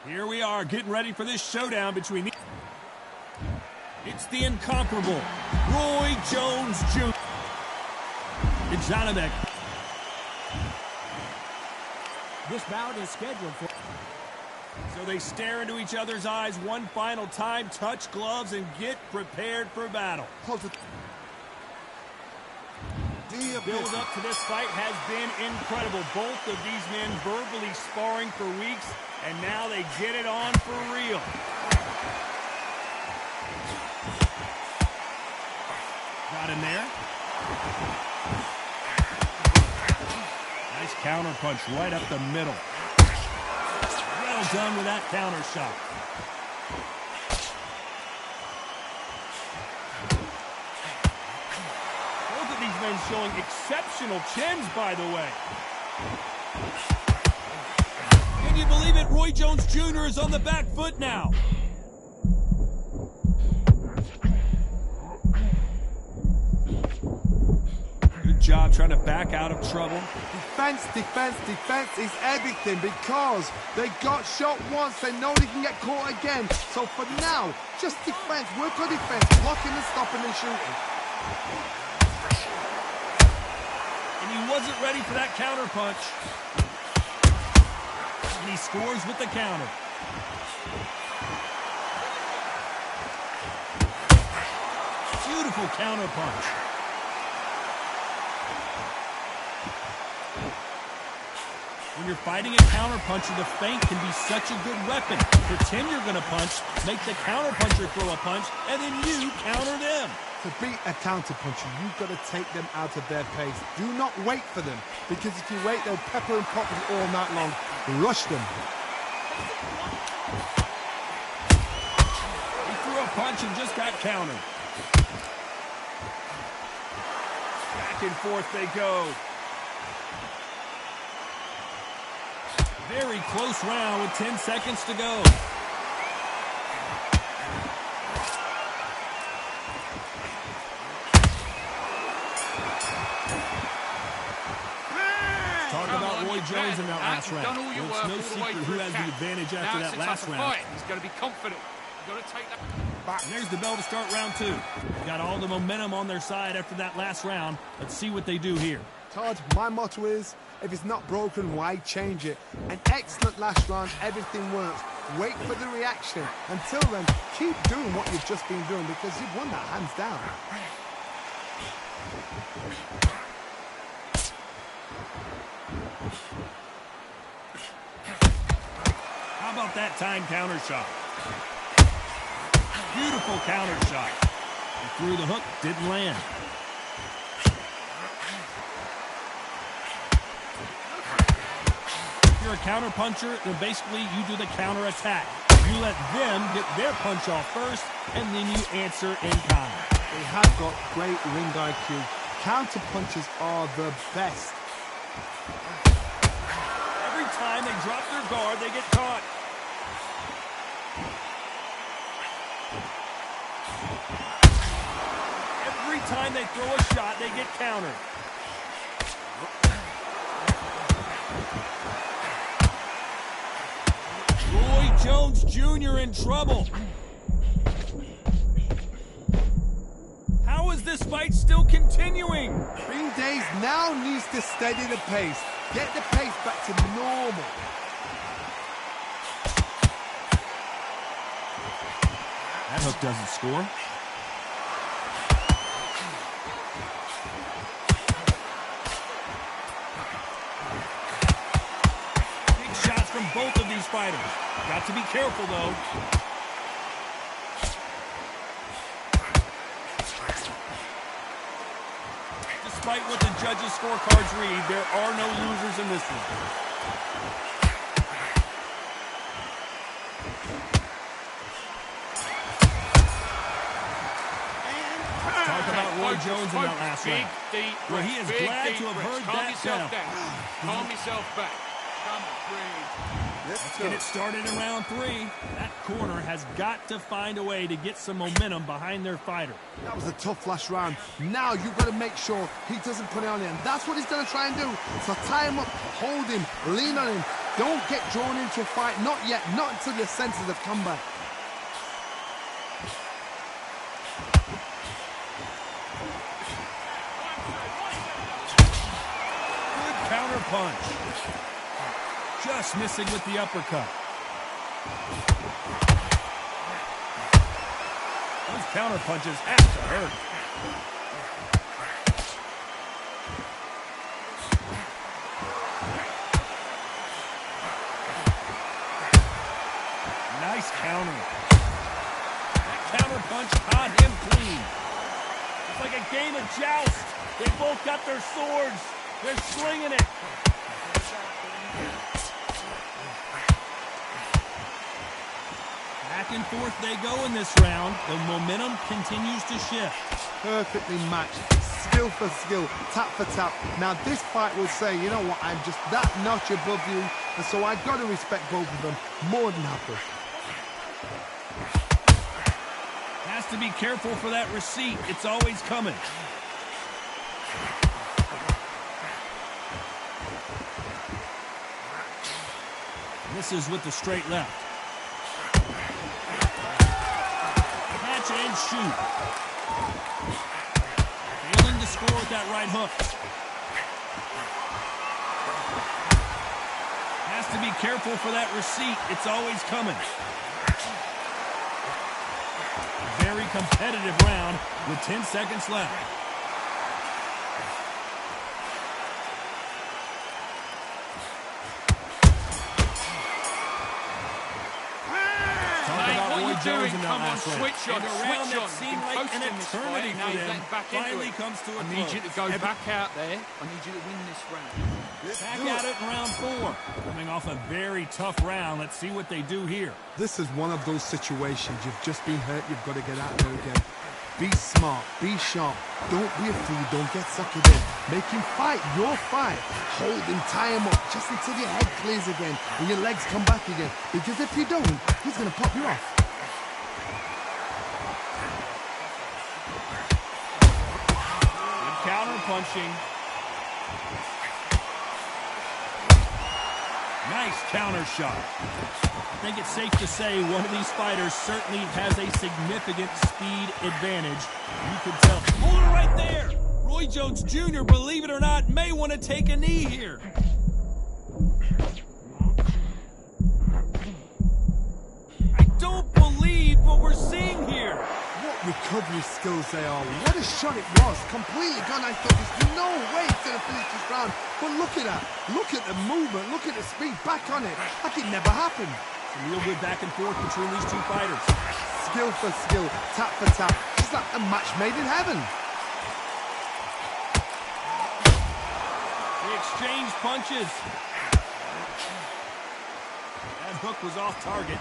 Here we are getting ready for this showdown between the... It's the incomparable Roy Jones Jr. Ijanovic. This bout is scheduled for... So they stare into each other's eyes one final time, touch gloves, and get prepared for battle. The build up to this fight has been incredible. Both of these men verbally sparring for weeks, and now they get it on for real. Got him there. Nice counter punch right up the middle. Well done with that counter shot. Both of these men showing exceptional chins, by the way. Can you believe it? Roy Jones Jr. is on the back foot now. Good job trying to back out of trouble. Defense, defense, defense is everything because they got shot once. They know they can get caught again. So for now, just defense. Work on defense. Blocking and stopping and shooting. And he wasn't ready for that counter punch. And he scores with the counter. Beautiful counter punch. When you're fighting a counterpuncher, the feint can be such a good weapon. Pretend you're going to punch, make the counterpuncher throw a punch, and then you counter them. To beat a counterpuncher, you've got to take them out of their pace. Do not wait for them, because if you wait, they'll pepper and pop you all night long. Rush them. He threw a punch and just got countered. Back and forth they go. Very close round with 10 seconds to go. Talk about Roy Jones in that last round. It's no secret who has the advantage after that last round. He's got to be confident. You've got to take that. And there's the bell to start round two. Got all the momentum on their side after that last round. Let's see what they do here. Todd, my motto is, if it's not broken, why change it? An excellent last round, everything works. Wait for the reaction. Until then, keep doing what you've just been doing because you've won that hands down. How about that time counter shot? Beautiful counter shot. He threw the hook, didn't land. If you're a counter puncher, then basically you do the counter attack. You let them get their punch off first, and then you answer in kind. They have got great ring IQ. Counter punches are the best. Every time they drop their guard, they get caught. Every time they throw a shot, they get countered. Roy Jones Jr. in trouble. How is this fight still continuing? Green Days now needs to steady the pace. Get the pace back to normal. That hook doesn't score. Big shots from both of these fighters. Got to be careful, though. Despite what the judges' scorecards read, there are no losers in this one. Talk about Roy Jones in that last round. Deep Well, he is glad to have heard that Calm yourself bell. down. Calm yourself back. Let's get it started in round 3. That corner has got to find a way to get some momentum behind their fighter. That was a tough last round. Now you've got to make sure he doesn't put it on you, and that's what he's going to try and do. So tie him up, hold him, lean on him. Don't get drawn into a fight. Not yet. Not until your senses have come back. Good counter punch. Just missing with the uppercut. Those counter punches have to hurt. Nice counter. That counter punch caught him clean. It's like a game of joust. They both got their swords. They're slinging it. Back and forth they go in this round. The momentum continues to shift. Perfectly matched. Skill for skill, tap for tap. Now this fight will say, you know what, I'm just that notch above you, and so I've got to respect both of them more than happy. Has to be careful for that receipt. It's always coming. Misses with the straight left. Catch and shoot. Failing to score with that right hook. Has to be careful for that receipt. It's always coming. Very competitive round with 10 seconds left. Jones in that last round. Switch on, a round that seemed like an eternity for them finally comes to a close. I need you to go back out there. I need you to win this round. Back at it in round 4. Coming off a very tough round. Let's see what they do here. This is one of those situations. You've just been hurt. You've got to get out there again. Be smart. Be sharp. Don't be a fool. Don't get suckered in. Make him fight your fight. Hold him. Tie him up just until your head clears again and your legs come back again. Because if you don't, he's going to pop you off. Counter punching. Nice counter shot. I think it's safe to say one of these fighters certainly has a significant speed advantage. You can tell. Hold it right there. Roy Jones Jr., believe it or not, may want to take a knee here. I don't believe what we're seeing here. Recovery skills they are. What a shot it was. Completely gone. I thought there's no way he's going to finish this round. But look at that. Look at the movement. Look at the speed. Back on it. Like it never happened. Some real good back and forth between these two fighters. Skill for skill. Tap for tap. Just like a match made in heaven. They exchanged punches. That hook was off target.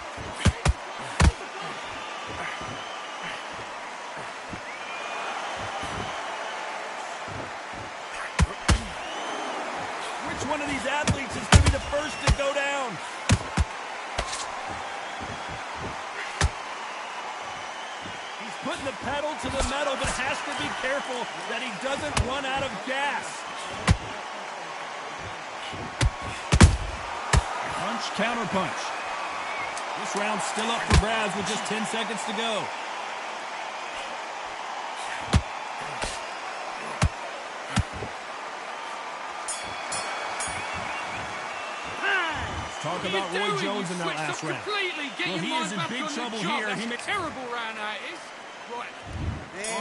One of these athletes is going to be the first to go down. He's putting the pedal to the metal, but has to be careful that he doesn't run out of gas. Punch, counter punch. This round's still up for grabs with just 10 seconds to go. Talk about Roy Jones in that last round. Well, he is in big trouble here. He makes terrible round that is. Right.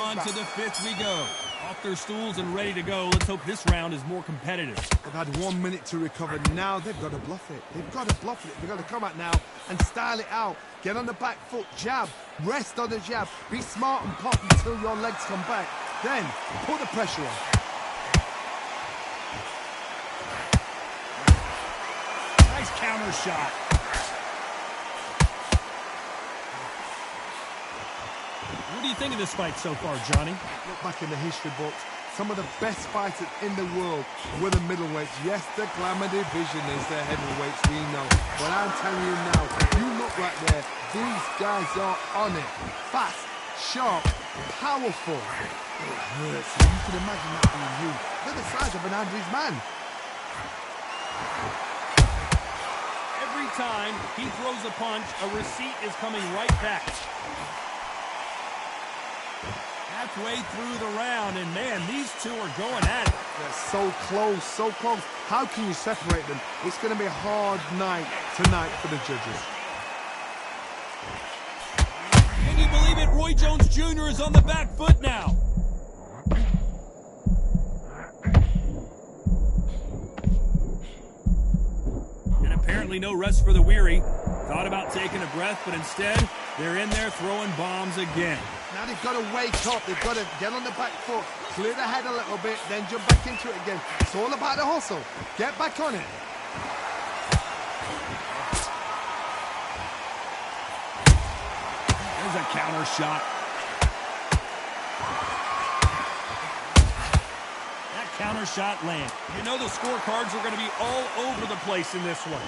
On to the 5th we go. Off their stools and ready to go. Let's hope this round is more competitive. They've had 1 minute to recover. Now they've got to bluff it. They've got to bluff it. They've got to come out now and style it out. Get on the back foot, jab, rest on the jab. Be smart and pop until your legs come back. Then put the pressure on. Nice counter shot. What do you think of this fight so far, Johnny? Look back in the history books. some of the best fighters in the world were the middleweights. Yes, the glamour division is the heavyweights, we know. But I'm telling you now, you look right there, these guys are on it. Fast, sharp, powerful. It hurts. You can imagine that being you. They're the size of an average man. Every time he throws a punch, a receipt is coming right back. Halfway through the round, and man, these two are going at it. They're so close, so close. How can you separate them? It's going to be a hard night tonight for the judges. Can you believe it? Roy Jones Jr. is on the back foot now. And apparently no rest for the weary. Thought about taking a breath, but instead, they're in there throwing bombs again. Now they've got to wake up. They've got to get on the back foot, clear the head a little bit, then jump back into it again. It's all about the hustle. Get back on it. There's a counter shot. That counter shot lands. You know the scorecards are going to be all over the place in this one.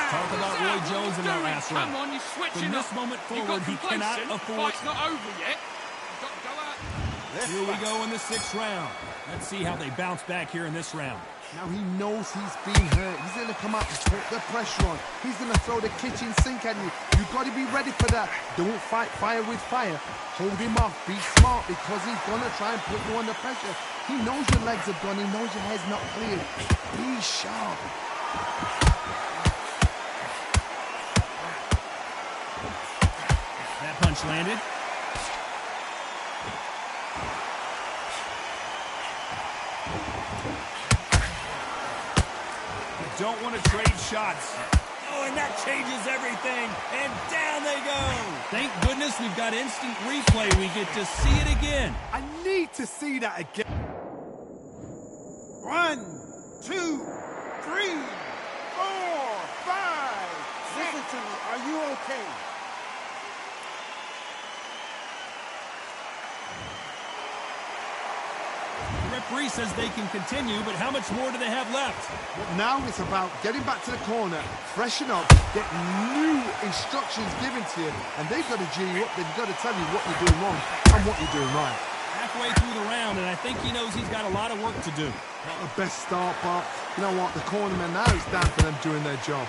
Talk about Roy Jones in that last round. Come on, you're switching From this up. moment forward, he cannot afford... Fight's not over yet. You've got to go out. Here we go in the 6th round. Let's see how they bounce back here in this round. Now he knows he's been hurt. He's going to come out and put the pressure on. He's going to throw the kitchen sink at you. You've got to be ready for that. Don't fight fire with fire. Hold him off. Be smart because he's going to try and put you under pressure. He knows your legs are gone. He knows your head's not clear. Be sharp. That punch landed. Don't want to trade shots. Oh, and that changes everything. And down they go. Thank goodness we've got instant replay. We get to see it again. I need to see that again. 1, 2, 3, 4, 5. Listen to me. Are you okay? The referee says they can continue, but how much more do they have left? But now it's about getting back to the corner, freshen up, get new instructions given to you, and they've got to G you up. They've got to tell you what you're doing wrong and what you're doing right. Halfway through the round, and I think he knows he's got a lot of work to do. Not the best start, but you know what? The cornermen, now it's down for them doing their job.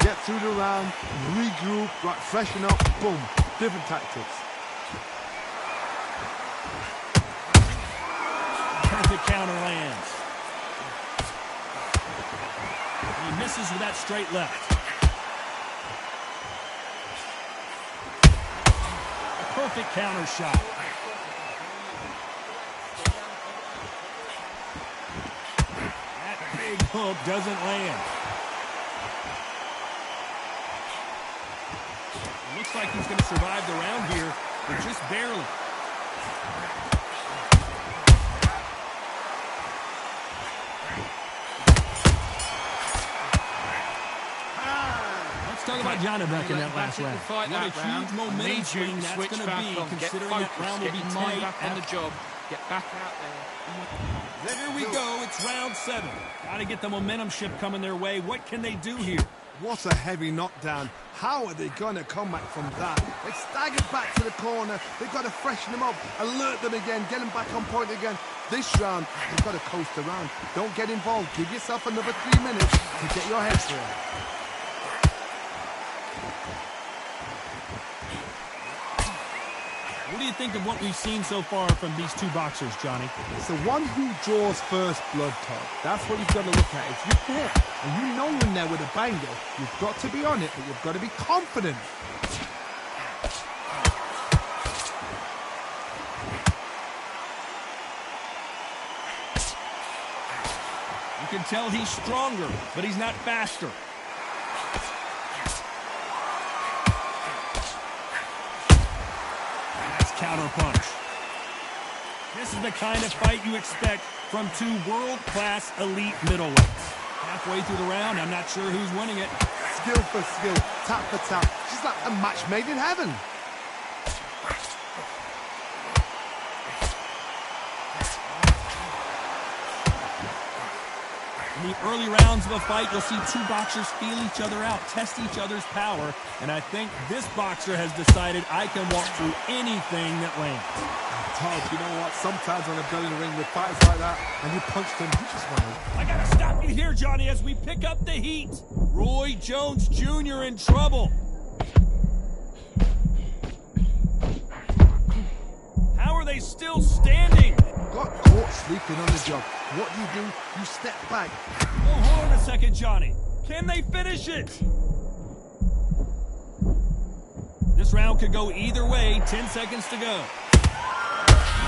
Get through the round, regroup, right, freshen up, boom. Different tactics. Perfect counter lands. He misses with that straight left. A perfect counter shot. That big hook doesn't land. It looks like he's going to survive the round here, but just barely. Talk about Janibek in that last round. What a huge momentum swing that's going to be, considering that round will be tight back on the job. Get back out there. Here we go. It's round 7. Got to get the momentum shift coming their way. What can they do here? What a heavy knockdown. How are they going to come back from that? They staggered back to the corner. They've got to freshen them up, alert them again, get them back on point again. This round, they've got to coast around. Don't get involved. Give yourself another 3 minutes to get your head clear. What do you think of what we've seen so far from these two boxers, Johnny? It's the one who draws first blood, Todd. That's what you've got to look at. If you're hit and you know you're in there with a banger, you've got to be on it, but you've got to be confident. You can tell he's stronger, but he's not faster. Counter punch. This is the kind of fight you expect from two world-class elite middleweights. Halfway through the round, I'm not sure who's winning it. skill for skill, tap for tap. She's like a match made in heaven. In the early rounds of a fight, you'll see two boxers feel each other out, test each other's power, and I think this boxer has decided I can walk through anything that lands. Todd, you know what? Sometimes when I've been in the ring with fights like that, and you punched him, you just want to... I gotta stop you here, Johnny, as we pick up the heat. Roy Jones Jr. in trouble. How are they still standing? Got caught sleeping on the job. What do? You step back. Oh, hold on a second, Johnny. Can they finish it? This round could go either way. 10 seconds to go.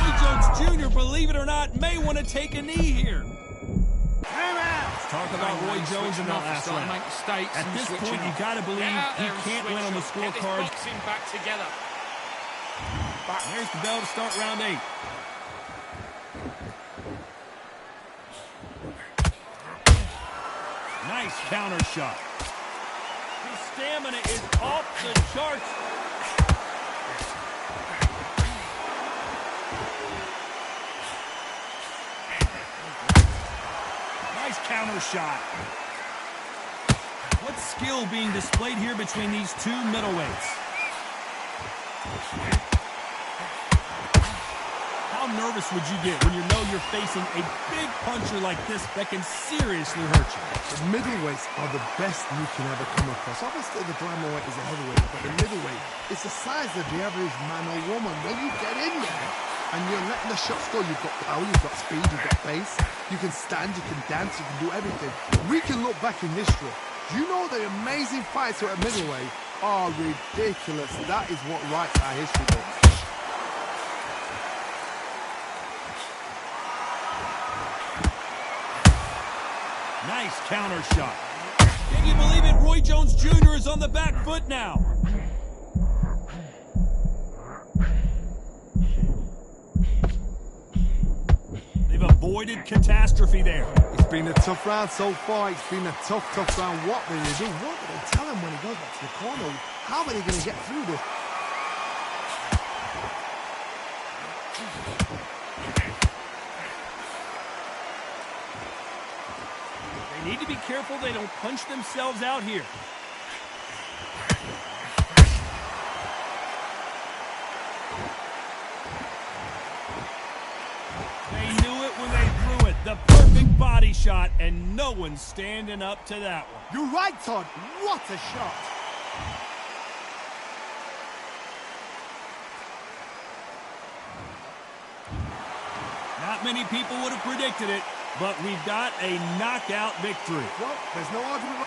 Roy Jones Jr., believe it or not, may want to take a knee here. Let's talk about Roy Jones in that last round. At this point, you got to believe he can't win on the scorecard. Back together. There's the bell to start round 8. Nice counter shot. His stamina is off the charts. Nice counter shot. What skill being displayed here between these two middleweights? How nervous would you get when you know you're facing a big puncher like this that can seriously hurt you? The middleweights are the best you can ever come across. Obviously, the flyweight is a heavyweight, but the middleweight is the size of the average man or woman. When you get in there and you're letting the shots go, you've got power, you've got speed, you've got pace, you can stand, you can dance, you can do everything. We can look back in history. Do you know the amazing fights at middleweight are ridiculous? That is what writes our history books. Nice counter shot. Can you believe it? Roy Jones Jr. is on the back foot now. They've avoided catastrophe there. It's been a tough round so far. It's been a tough round. What will they do? What will they tell him when he goes back to the corner? How are they going to get through this? They need to be careful they don't punch themselves out here. They knew it when they threw it. The perfect body shot, and no one's standing up to that one. You're right, Todd. What a shot. Not many people would have predicted it, but we've got a knockout victory. Well, there's no argument.